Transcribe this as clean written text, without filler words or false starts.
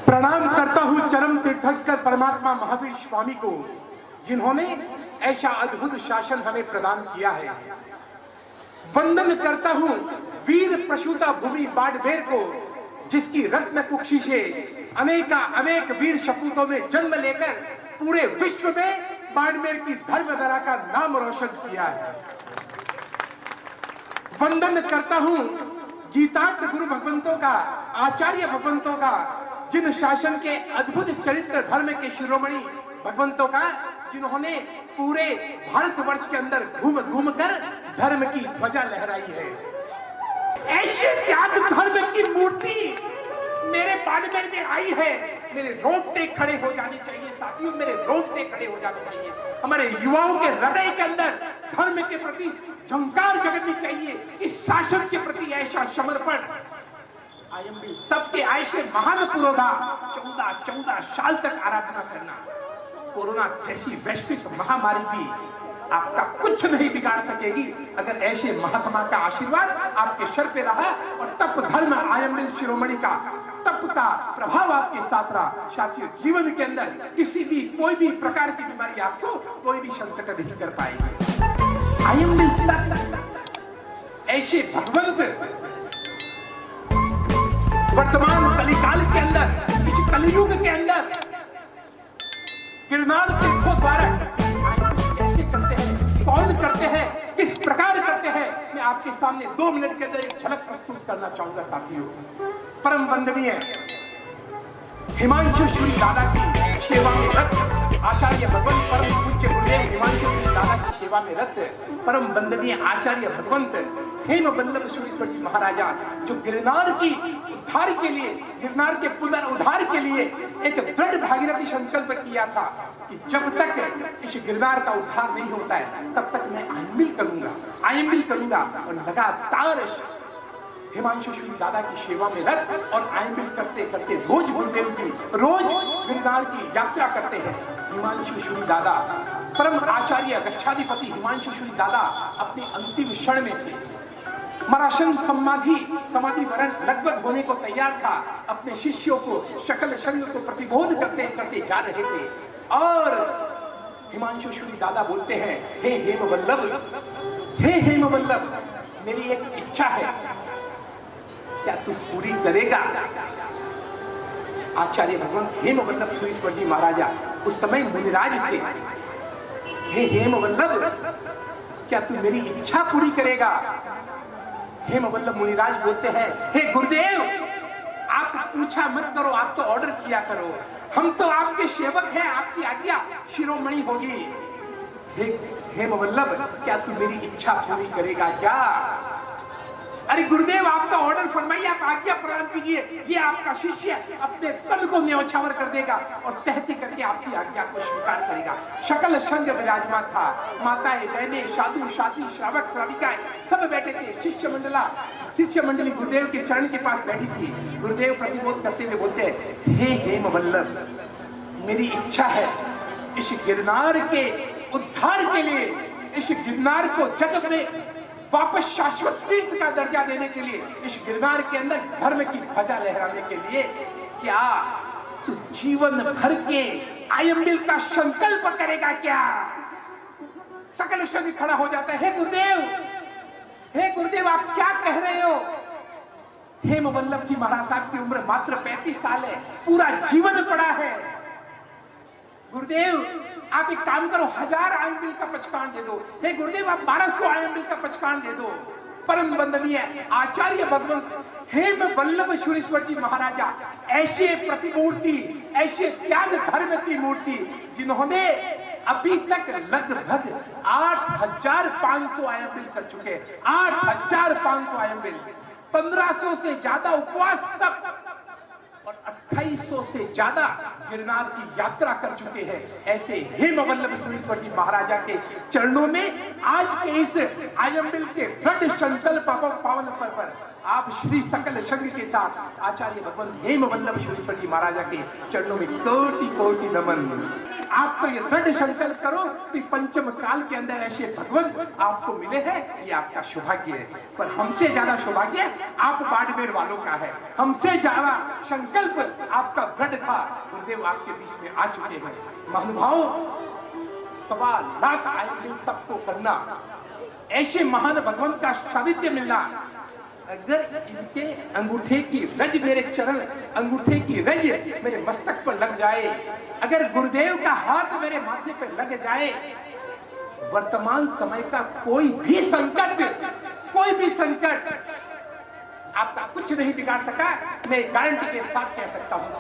प्रणाम करता हूं चरम तीर्थंकर परमात्मा महावीर स्वामी को, जिन्होंने ऐसा अद्भुत शासन हमें प्रदान किया है। वंदन करता हूं वीर प्रसूता भूमि बाड़मेर को, जिसकी रत्न कुक्षी से अनेक वीर सपूतों ने जन्म लेकर पूरे विश्व में बाड़मेर की धर्मधरा का नाम रोशन किया है। वंदन करता हूं गीतार्थ गुरु भगवंतों का, आचार्य भगवंतों का, जिन शासन के अद्भुत चरित्र धर्म के शिरोमणि भगवंतों का, जिन्होंने पूरे भारतवर्ष के अंदर घूम घूम कर धर्म की ध्वजा लहराई है। ऐसे त्याग धर्म की मूर्ति मेरे बाड़मेर में आई है। मेरे रोंगटे खड़े हो जाने चाहिए साथियों, मेरे रोंगटे खड़े हो जाने चाहिए। हमारे युवाओं के हृदय के अंदर धर्म के प्रति झंकार जगनी चाहिए। इस शासन के प्रति ऐसा समर्पण आयम्बिल तब के ऐसे महान पुरोधा 14 साल तक आराधना करना। कोरोना जैसी वैश्विक महामारी भी आपका कुछ नहीं बिगाड़ सकेगी अगर ऐसे महात्मा का आशीर्वाद आपके सर पे रहा और तप धर्म आयम्बिल शिरोमणि का तप का प्रभाव आपके साथ रहा। साथियों, जीवन के अंदर किसी भी कोई भी प्रकार की बीमारी आपको कोई भी संकट नहीं कर पाएगी। आयम्बिल तप ऐसे भगवंत वर्तमान कलिकाल के अंदर, इस कलियुग के अंदर गिरनार तीर्थों द्वारा कैसे करते हैं, कौन करते हैं, किस प्रकार करते हैं, मैं आपके सामने 2 मिनट के अंदर एक झलक प्रस्तुत करना चाहूंगा। साथियों, परम वंदनीय हिमांशु श्री दादा की सेवा में रत आचार्य भगवंत परम पूज्य गुरुदेव हिमांशु श्री दादा की सेवा में रत परम वंदनीय आचार्य भगवंत हेम वल्लभ सुरेश्वर जी महाराजा, जो गिरनार की उद्धार के लिए, गिरनार के पुनरुद्धार के लिए एक दृढ़ भागीरथी संकल्प किया था कि जब तक इस गिरनार का उद्धार नहीं होता है तब तक मैं आयम्बिल करूंगा और लगातार हिमांशु श्री दादा की सेवा में रत और आयम्बिल करते करते रोज गुरुदेव की रोज गिरनार की यात्रा करते हैं। हिमांशु श्री दादा परम आचार्य गच्छाधिपति हिमांशु श्री दादा अपने अंतिम क्षण में थे। मरासन समाधि वरण लगभग होने को तैयार था। अपने शिष्यों को शकल संग को प्रतिबोध करते करते जा रहे थे और हिमांशु श्री दादा बोलते हैं, हे हेम वल्लभ, मेरी एक इच्छा है, क्या तू पूरी करेगा? आचार्य भगवंत हेम वल्लभ सुरेश्वर जी महाराजा उस समय मुनिराज थे। हे हेम वल्लभ, क्या तू मेरी इच्छा पूरी करेगा? हेम वल्लभ मुनिराज बोलते हैं, हे गुरुदेव, आप पूछा मत करो, आप तो ऑर्डर किया करो, हम तो आपके सेवक हैं, आपकी आज्ञा शिरोमणि होगी। हेम वल्लभ, क्या तू मेरी इच्छा पूरी करेगा क्या? अरे गुरुदेव, आप तो ऑर्डर फरमाइए, आप आज्ञा प्रदान कीजिए, ये आपका शिष्य अपने तन को न्यौछावर कर देगा और तहती करके आपकी आज्ञा को स्वीकार करेगा। शकल संग विराजमान था, माताएं बहनें साधु साथी श्रावक श्राविकाएं सब बैठे थे। शिष्य मंडली गुरुदेव के चरण के पास बैठी थी। गुरुदेव प्रतिबोध करते हुए बोलते हैं, हे हेम वल्लभ, मेरी इच्छा है इस गिरनार के उद्धार के लिए, इस गिरनार को जगत में वापस शाश्वत तीर्थ का दर्जा देने के लिए, इस गिरनार के अंदर धर्म की ध्वजा लहराने के लिए, क्या तू जीवन भर के आयम्बिल का संकल्प करेगा क्या? सकल संग खड़ा हो जाता है, हे गुरुदेव, आप क्या कह रहे हो? हेम वल्लभ जी महाराज साहब की उम्र मात्र 35 साल है, पूरा जीवन पड़ा है। गुरुदेव, आप एक काम करो, 1000 आयम्बिल का पचकान दे दो। हे गुरुदेव, आप 1200 आयम्बिल का पचकान दे दो। परम वंदनीय आचार्य भगवंत हेम वल्लभ सुरेश्वर जी महाराजा ऐसे प्रतिमूर्ति, ऐसे त्याग धर्म की मूर्ति, जिन्होंने अभी तक लगभग 8500 आयम्बिल कर चुके हैं। 8500 आयम्बिल, 1500 से ज्यादा उपवास तक और 2800 से ज्यादा गिरनार की यात्रा कर चुके हैं। ऐसे हेम वल्लभ सुरेश्वर जी महाराजा के चरणों में आज के इस आयम्बिल के दृढ़ संकल्प पावन पर्व पर आप श्री सकल संघ के साथ आचार्य भगवंत हेम वल्लभ सुरेश्वर जी महाराजा के चरणों में कोटि कोटि नमन। आप तो ये दृढ़ संकल्प करो कि पंचम काल के अंदर ऐसे भगवंत आपको मिले हैं, ये आपका सौभाग्य है। पर हमसे ज्यादा सौभाग्य आप बाड़मेर वालों का है, हमसे ज्यादा संकल्प आपका दृढ़ था। गुरुदेव आपके बीच में आ चुके हैं। महानुभाव 1.25 लाख आयु तक को करना, ऐसे महान भगवंत का सानिध्य मिलना, अगर इनके अंगूठे की रज, मेरे चरण अंगूठे की रज मेरे मस्तक पर लग जाए, अगर गुरुदेव का हाथ मेरे माथे पर लग जाए, वर्तमान समय का कोई भी संकट आपका कुछ नहीं बिगाड़ सका। मैं गारंटी के साथ कह सकता हूं।